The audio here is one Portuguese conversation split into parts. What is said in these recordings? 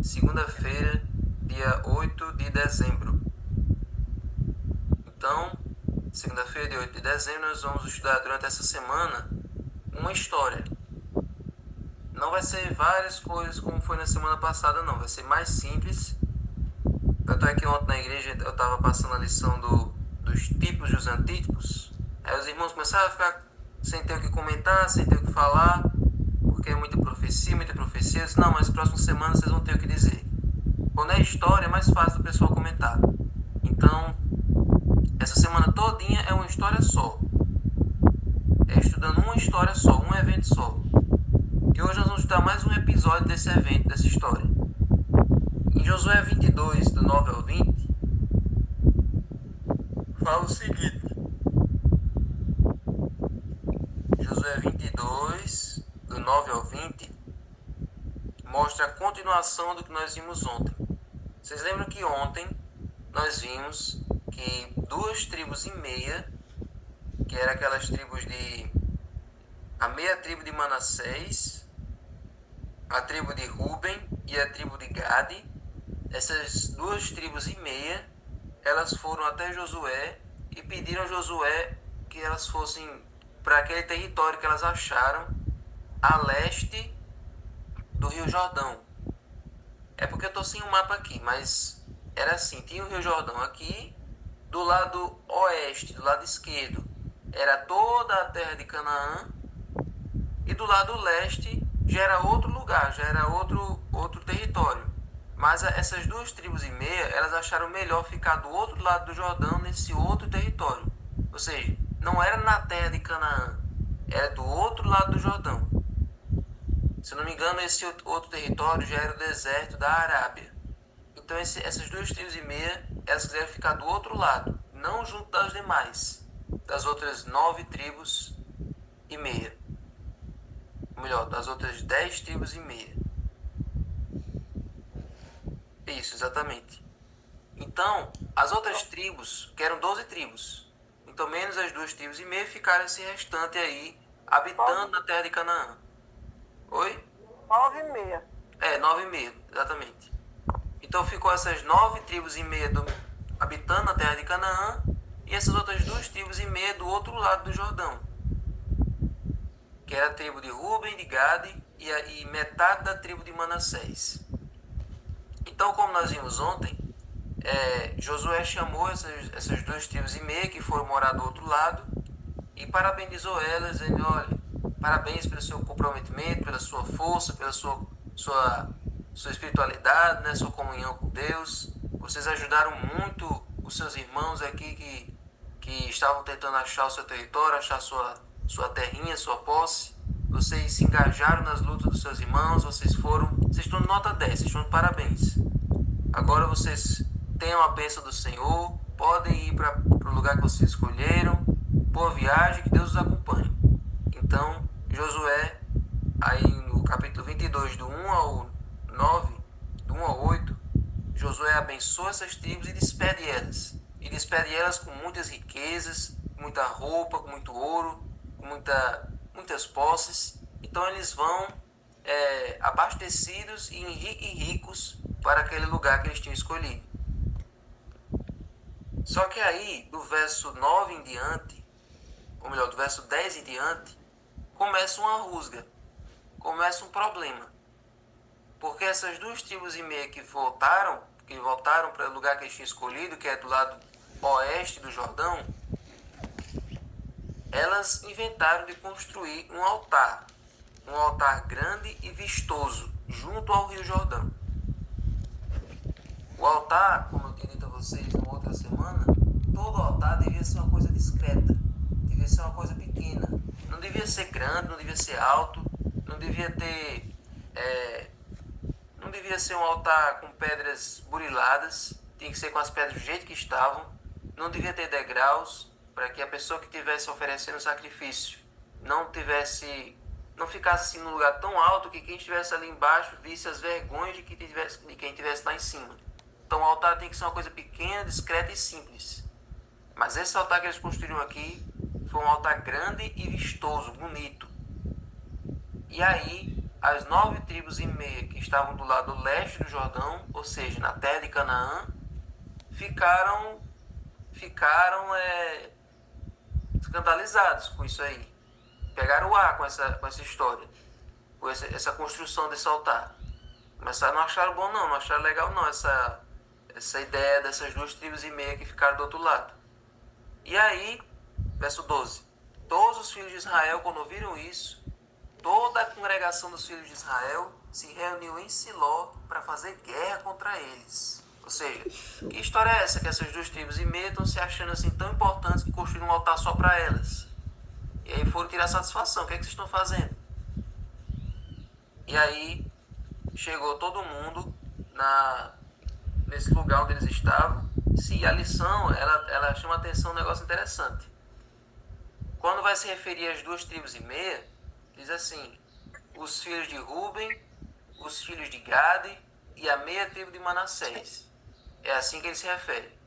segunda-feira, dia 8 de dezembro. Então, segunda-feira, dia 8 de dezembro, nós vamos estudar durante essa semana uma história. Não vai ser várias coisas como foi na semana passada, não. Vai ser mais simples. Tanto é que ontem na igreja eu estava passando a lição dos tipos e os antítipos. Aí os irmãos começaram a ficar sem ter o que comentar, sem ter o que falar, porque é muita profecia, muita profecia. Eu disse, não, mas próxima semana vocês vão ter o que dizer. Quando é história, é mais fácil do pessoal comentar. Então, essa semana todinha é uma história só. É estudando uma história só, um evento só. E hoje nós vamos estudar mais um episódio desse evento, dessa história. Em Josué 22, do 9 ao 20, fala o seguinte. Josué 22, do 9 ao 20, mostra a continuação do que nós vimos ontem. Vocês lembram que ontem nós vimos que 2,5 tribos, que eram aquelas tribos a meia tribo de Manassés, a tribo de Ruben e a tribo de Gade, essas 2,5 tribos, elas foram até Josué e pediram a Josué que elas fossem para aquele território que elas acharam a leste do Rio Jordão. É porque eu estou sem o mapa aqui, mas era assim, tinha o Rio Jordão aqui, do lado oeste, do lado esquerdo, era toda a terra de Canaã, e do lado leste já era outro lugar, já era outro território. Mas essas 2,5 tribos, elas acharam melhor ficar do outro lado do Jordão, nesse outro território. Ou seja, não era na terra de Canaã, era do outro lado do Jordão. Se não me engano, esse outro território já era o deserto da Arábia. Então essas 2,5 tribos, elas quiseram ficar do outro lado, não junto das demais, das outras 9,5 tribos. Ou melhor, das outras 10,5 tribos. Isso, exatamente. Então, as outras tribos, que eram 12 tribos, então menos as 2,5 tribos, ficaram esse restante aí, habitando na terra de Canaã. Oi? 9,5. 9,5, exatamente. Então ficou essas 9,5 tribos habitando na terra de Canaã, e essas outras 2,5 tribos do outro lado do Jordão, que era a tribo de Ruben, de Gade e metade da tribo de Manassés. Então, como nós vimos ontem, Josué chamou essas 2,5 tribos que foram morar do outro lado e parabenizou elas, dizendo, olha, parabéns pelo seu comprometimento, pela sua força, pela sua espiritualidade, né, sua comunhão com Deus. Vocês ajudaram muito os seus irmãos aqui que estavam tentando achar o seu território, achar sua terrinha, sua posse. Vocês se engajaram nas lutas dos seus irmãos, vocês estão nota 10, vocês estão de parabéns. Agora vocês tenham a bênção do Senhor, podem ir para o lugar que vocês escolheram. Boa viagem, que Deus os acompanhe. Então, Josué, aí no capítulo 22, do 1 ao 9, do 1 ao 8, Josué abençoa essas tribos e despede elas. E despede elas com muitas riquezas, com muita roupa, com muito ouro, com muitas posses. Então eles vão abastecidos e ricos para aquele lugar que eles tinham escolhido. Só que aí, do verso 9 em diante, ou melhor, do verso 10 em diante, começa uma rusga, começa um problema. Porque essas 2,5 tribos que voltaram para o lugar que eles tinham escolhido, que é do lado oeste do Jordão, elas inventaram de construir um altar grande e vistoso, junto ao Rio Jordão. O altar, como eu tinha dito a vocês na outra semana, todo altar devia ser uma coisa discreta, devia ser uma coisa pequena, não devia ser grande, não devia ser alto, não devia ser um altar com pedras buriladas, tinha que ser com as pedras do jeito que estavam, não devia ter degraus, para que a pessoa que estivesse oferecendo sacrifício não ficasse assim num lugar tão alto que quem estivesse ali embaixo visse as vergonhas de quem estivesse lá em cima. Então o altar tem que ser uma coisa pequena, discreta e simples. Mas esse altar que eles construíram aqui foi um altar grande e vistoso, bonito. E aí as 9 tribos e meia que estavam do lado leste do Jordão, ou seja, na terra de Canaã, ficaram escandalizados com isso aí. Pegaram o ar com essa história, com essa construção desse altar. Começaram, não acharam bom não acharam legal não, essa ideia dessas 2 tribos e meia que ficaram do outro lado. E aí, verso 12, todos os filhos de Israel, quando ouviram isso, toda a congregação dos filhos de Israel se reuniu em Siló para fazer guerra contra eles. Ou seja, que história é essa que essas 2 tribos e meia estão se achando assim tão importantes que construíram um altar só para elas? E aí foram tirar satisfação. O que é que vocês estão fazendo? E aí chegou todo mundo nesse lugar onde eles estavam. Se a lição, ela chama atenção um negócio interessante. Quando vai se referir às 2 tribos e meia, diz assim: os filhos de Ruben, os filhos de Gade e a meia tribo de Manassés. É assim que ele se refere.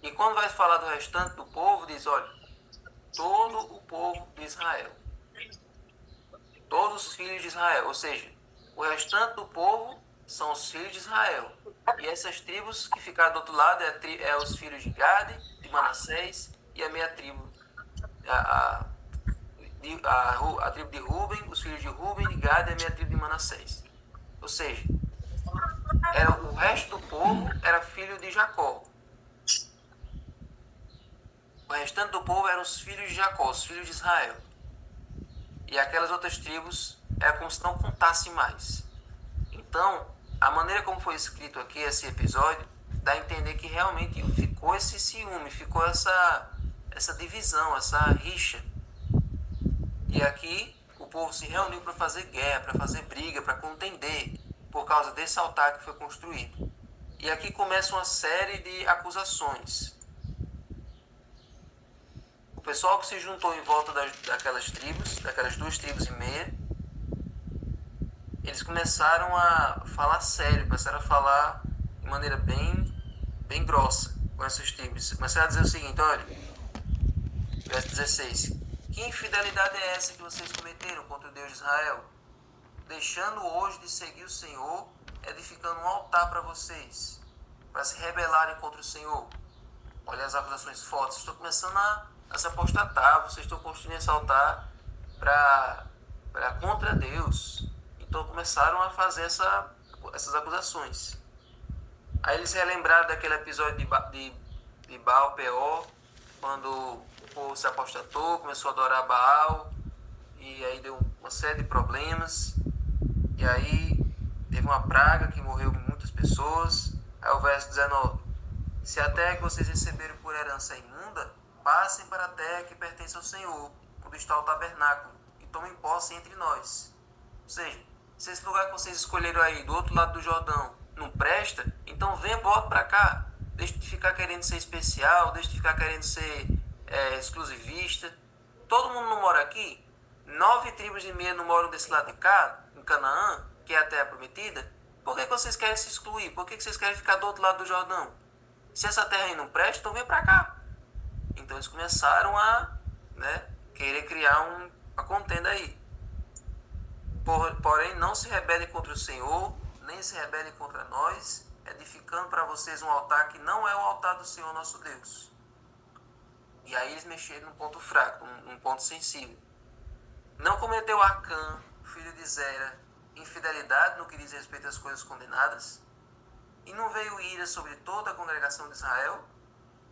E quando vai falar do restante do povo, diz, olha, todo o povo de Israel. Todos os filhos de Israel. Ou seja, o restante do povo são os filhos de Israel. E essas tribos que ficaram do outro lado é os filhos de Gade, de Manassés e a meia tribo. A tribo de Ruben, os filhos de Ruben, de Gade e a meia tribo de Manassés. Ou seja, o resto do povo era filho de Jacó. O restante do povo eram os filhos de Jacó, os filhos de Israel. E aquelas outras tribos era como se não contasse mais. Então, a maneira como foi escrito aqui esse episódio dá a entender que realmente ficou esse ciúme, ficou essa divisão, essa rixa. E aqui o povo se reuniu para fazer guerra, para fazer briga, para contender por causa desse altar que foi construído. E aqui começa uma série de acusações. O pessoal que se juntou em volta daquelas 2 tribos e meia, eles começaram a falar sério, começaram a falar de maneira bem grossa com essas tribos. Começaram a dizer o seguinte, olha, verso 16, que infidelidade é essa que vocês cometeram contra o Deus de Israel? Deixando hoje de seguir o Senhor, edificando um altar para vocês, para se rebelarem contra o Senhor. Olha as acusações fortes, vocês estão começando a se apostatar, vocês estão construindo esse altar contra Deus. Então começaram a fazer essas acusações. Aí eles relembraram daquele episódio de Baal Peor, quando o povo se apostatou, começou a adorar Baal, e aí deu uma série de problemas, e aí teve uma praga que morreu muitas pessoas. Aí o verso 19, se a terra que vocês receberam por herança é imunda, passem para a terra que pertence ao Senhor, onde está o tabernáculo, e tomem posse entre nós. Ou seja, se esse lugar que vocês escolheram aí, do outro lado do Jordão, não presta, então vem, bota para cá. Deixa de ficar querendo ser especial, deixa de ficar querendo ser exclusivista. Todo mundo não mora aqui. 9 tribos e meia não moram desse lado de cá, em Canaã, que é a terra prometida. Por que vocês querem se excluir? Por que vocês querem ficar do outro lado do Jordão? Se essa terra aí não presta, então vem para cá. Então eles começaram a querer criar uma contenda aí. Porém, não se rebelem contra o Senhor, nem se rebelem contra nós, edificando para vocês um altar que não é o altar do Senhor nosso Deus. E aí eles mexeram num ponto fraco, num ponto sensível. Não cometeu Acã, filho de Zera, infidelidade no que diz respeito às coisas condenadas? E não veio ira sobre toda a congregação de Israel?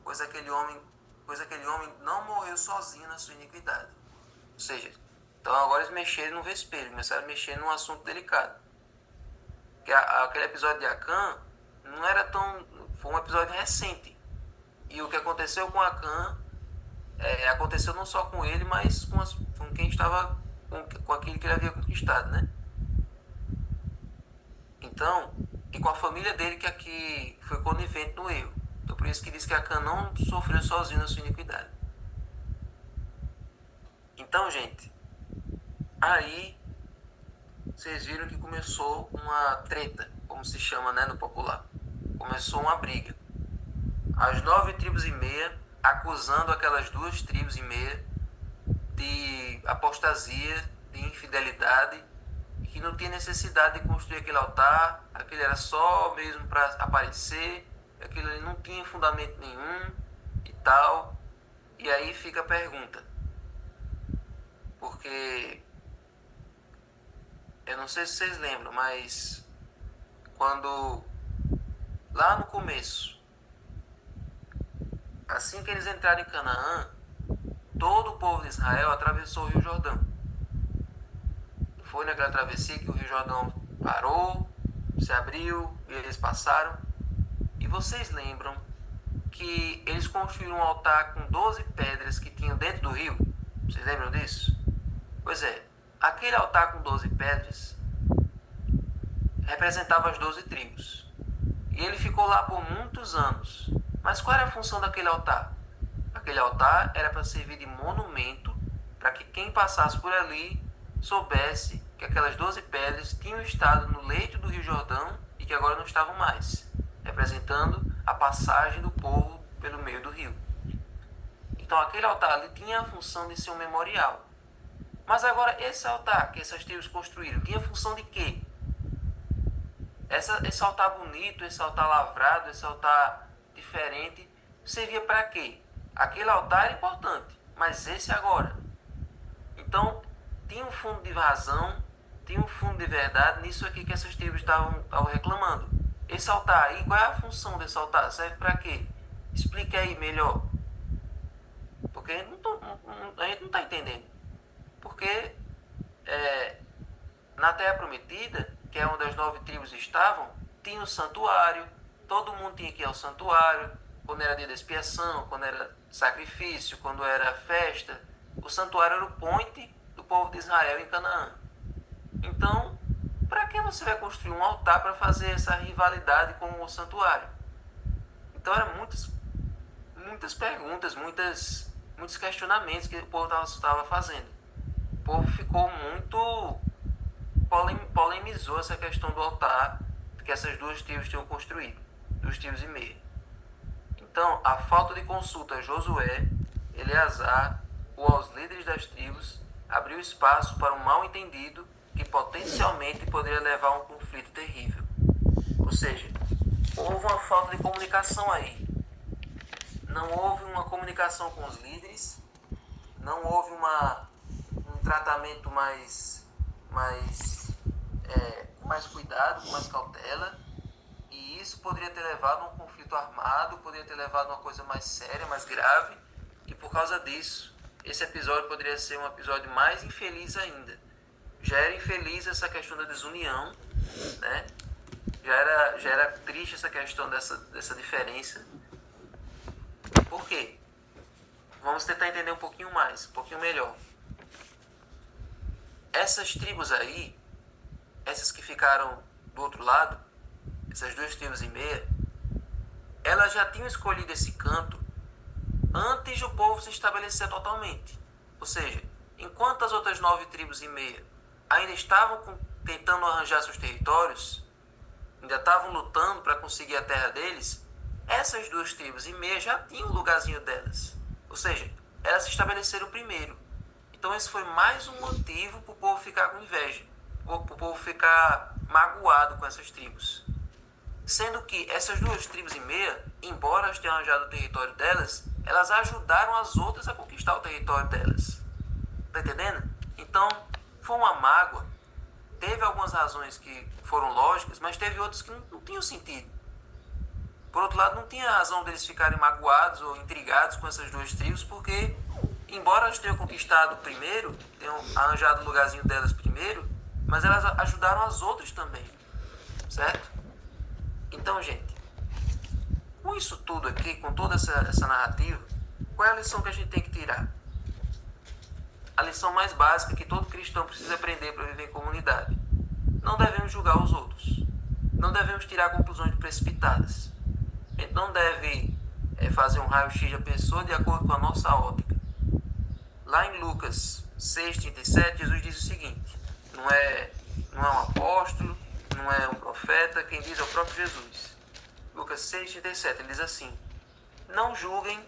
Pois aquele homem não morreu sozinho na sua iniquidade. Ou seja, então agora eles mexeram no vespeiro, começaram a mexer num assunto delicado. Porque aquele episódio de Acã não era foi um episódio recente. E o que aconteceu com Acã aconteceu não só com ele, mas com quem estava, com aquilo que ele havia conquistado, né? Então, e com a família dele que aqui foi conivente no erro. Então por isso que diz que Acã não sofreu sozinho na sua iniquidade. Então, gente, aí vocês viram que começou uma treta, como se chama, né, no popular. Começou uma briga. As 9 tribos e meia acusando aquelas 2 tribos e meia de apostasia, de infidelidade, que não tinha necessidade de construir aquele altar, aquele era só mesmo para aparecer, aquilo ali não tinha fundamento nenhum e tal. E aí fica a pergunta, porque eu não sei se vocês lembram, mas quando lá no começo, assim que eles entraram em Canaã, todo o povo de Israel atravessou o Rio Jordão. Foi naquela travessia que o Rio Jordão parou, se abriu e eles passaram. E vocês lembram que eles construíram um altar com 12 pedras que tinham dentro do rio? Vocês lembram disso? Pois é, aquele altar com 12 pedras representava as 12 tribos. E ele ficou lá por muitos anos. Mas qual era a função daquele altar? Aquele altar era para servir de monumento para que quem passasse por ali soubesse que aquelas 12 pedras tinham estado no leito do Rio Jordão e que agora não estavam mais, representando a passagem do povo pelo meio do rio. Então aquele altar ali tinha a função de ser um memorial. Mas agora esse altar que essas tribos construíram tinha a função de quê? Esse altar bonito, esse altar lavrado, esse altar diferente, servia para quê? Aquele altar era importante, mas esse agora. Então, tinha um fundo de razão, tinha um fundo de verdade nisso aqui que essas tribos estavam reclamando. Esse altar aí, qual é a função desse altar? Serve para quê? Explique aí melhor. Porque a gente não está entendendo. Porque na Terra Prometida, que é onde as 9 tribos estavam, tinha um santuário, todo mundo tinha que ir ao santuário, quando era dia de expiação, quando era sacrifício, quando era festa. O santuário era o point do povo de Israel em Canaã. Então, para que você vai construir um altar para fazer essa rivalidade com o santuário? Então, eram muitas perguntas, muitos questionamentos que o povo estava fazendo. O povo ficou muito... polemizou essa questão do altar que essas 2 tribos tinham construído, 2 tribos e meia. Então, a falta de consulta a Josué, Eleazar ou aos líderes das tribos abriu espaço para um mal-entendido que potencialmente poderia levar a um conflito terrível. Ou seja, houve uma falta de comunicação aí. Não houve uma comunicação com os líderes, não houve um tratamento com mais cuidado, com mais cautela, e isso poderia ter levado a um conflito armado, poderia ter levado a uma coisa mais séria, mais grave, e por causa disso, esse episódio poderia ser um episódio mais infeliz ainda. Já era infeliz essa questão da desunião, né? Já era triste essa questão dessa diferença. Por quê? Vamos tentar entender um pouquinho mais, um pouquinho melhor. Essas tribos aí, essas que ficaram do outro lado, essas 2 tribos e meia, elas já tinham escolhido esse canto antes do povo se estabelecer totalmente. Ou seja, enquanto as outras 9 tribos e meia ainda estavam tentando arranjar seus territórios, ainda estavam lutando para conseguir a terra deles, essas 2 tribos e meia já tinham o lugarzinho delas. Ou seja, elas se estabeleceram primeiro. Então esse foi mais um motivo para o povo ficar com inveja, para o povo ficar magoado com essas tribos. Sendo que essas 2 tribos e meia, embora elas tenham arranjado o território delas, elas ajudaram as outras a conquistar o território delas. Tá entendendo? Então, foi uma mágoa. Teve algumas razões que foram lógicas, mas teve outras que não tinham sentido. Por outro lado, não tinha razão deles ficarem magoados ou intrigados com essas 2 tribos, porque, embora elas tenham conquistado primeiro, tenham arranjado o lugarzinho delas primeiro, mas elas ajudaram as outras também. Certo? Então, gente, com isso tudo aqui, com toda essa narrativa, qual é a lição que a gente tem que tirar? A lição mais básica que todo cristão precisa aprender para viver em comunidade. Não devemos julgar os outros. Não devemos tirar conclusões precipitadas. A gente não deve fazer um raio-x da pessoa de acordo com a nossa ótica. Lá em Lucas 6,37, Jesus diz o seguinte: não é um apóstolo, não é um profeta, quem diz é o próprio Jesus. Lucas 6,37, ele diz assim: não julguem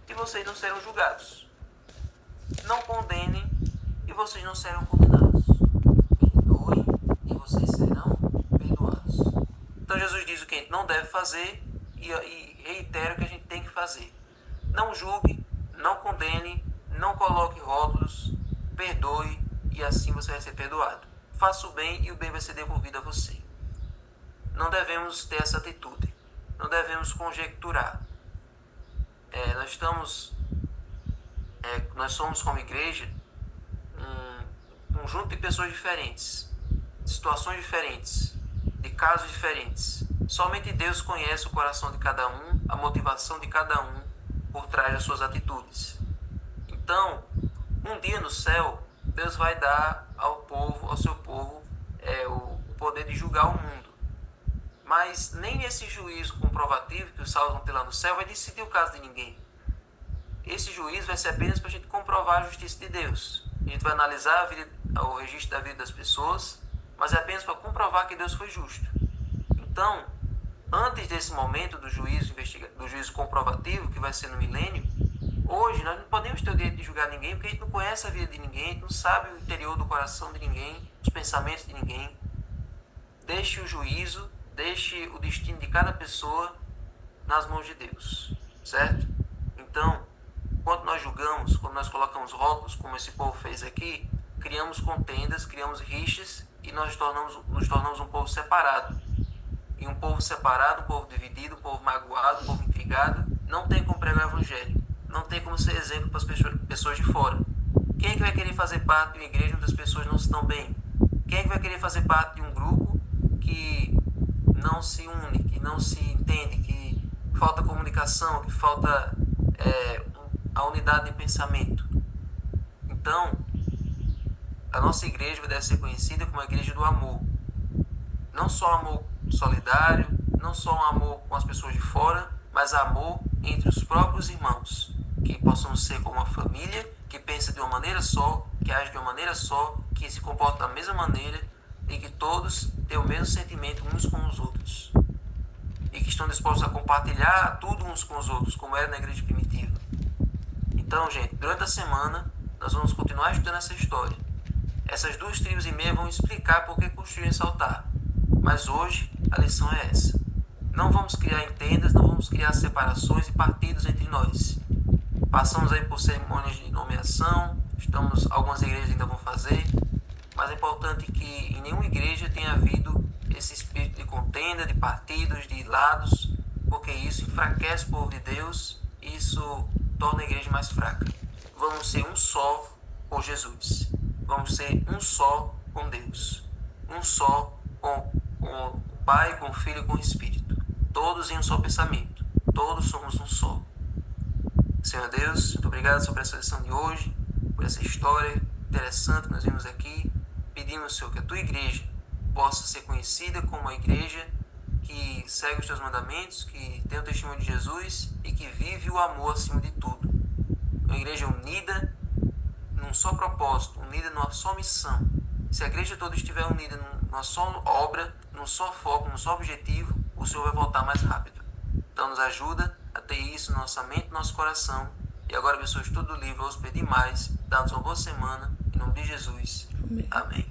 e vocês não serão julgados. Não condenem e vocês não serão condenados. Perdoem Então Jesus diz o que a gente não deve fazer e reitera o que a gente tem que fazer. Não julgue, não condene, não coloque rótulos, perdoe e assim você vai ser perdoado. Faça o bem e o bem vai ser devolvido a você. Não devemos ter essa atitude. Não devemos conjecturar. Nós somos como igreja um conjunto de pessoas diferentes, de situações diferentes, de casos diferentes. Somente Deus conhece o coração de cada um, a motivação de cada um por trás das suas atitudes. Então, um dia no céu, Deus vai dar ao seu povo, o poder de julgar o mundo. Mas nem esse juízo comprovativo que os salvos vão ter lá no céu vai decidir o caso de ninguém. Esse juízo vai ser apenas para a gente comprovar a justiça de Deus. A gente vai analisar o registro da vida das pessoas, mas é apenas para comprovar que Deus foi justo. Então, antes desse momento do juízo comprovativo, que vai ser no milênio, hoje nós não podemos ter o direito de julgar ninguém, porque a gente não conhece a vida de ninguém, a gente não sabe o interior do coração de ninguém, os pensamentos de ninguém. Deixe o juízo, deixe o destino de cada pessoa nas mãos de Deus, certo? Então, quando nós julgamos, quando nós colocamos rótulos, como esse povo fez aqui, criamos contendas, criamos rixas e nos tornamos um povo separado. E um povo separado, um povo dividido, um povo magoado, um povo intrigado, não tem como pregar o evangelho. Não tem como ser exemplo para as pessoas de fora. Quem é que vai querer fazer parte de uma igreja onde as pessoas não se dão bem? Quem é que vai querer fazer parte de um grupo que não se une, que não se entende, que falta comunicação, que falta a unidade de pensamento? Então, a nossa igreja deve ser conhecida como a igreja do amor. Não só amor solidário, não só um amor com as pessoas de fora, mas amor entre os próprios irmãos, que possam ser como uma família, que pensa de uma maneira só, que age de uma maneira só, que se comporta da mesma maneira e que todos têm o mesmo sentimento uns com os outros e que estão dispostos a compartilhar tudo uns com os outros, como era na igreja primitiva. Então, gente, durante a semana nós vamos continuar estudando essa história. Essas 2 tribos e meia vão explicar por que construíram esse altar. Mas hoje a lição é essa. Não vamos criar entendas, não vamos criar separações e partidos entre nós. Passamos aí por cerimônias de nomeação, algumas igrejas ainda vão fazer, mas é importante que em nenhuma igreja tenha havido esse espírito de contenda, de partidos, de lados, porque isso enfraquece o povo de Deus e isso torna a igreja mais fraca. Vamos ser um só com Jesus. Vamos ser um só com Deus. Um só com o Pai, com o Filho e com o Espírito. Todos em um só pensamento. Todos somos um só. Senhor Deus, muito obrigado sobre essa lição de hoje, por essa história interessante que nós vimos aqui. Pedimos, Senhor, que a tua igreja possa ser conhecida como uma igreja que segue os teus mandamentos, que tem o testemunho de Jesus e que vive o amor acima de tudo. Uma igreja unida num só propósito, unida numa só missão. Se a igreja toda estiver unida numa só obra, num só foco, num só objetivo, o Senhor vai voltar mais rápido. Então nos ajuda a ter isso na nossa mente, no nosso coração. E agora, abençoe todo o livro, ouço pedir mais. Dá-nos uma boa semana. Em nome de Jesus. Amém.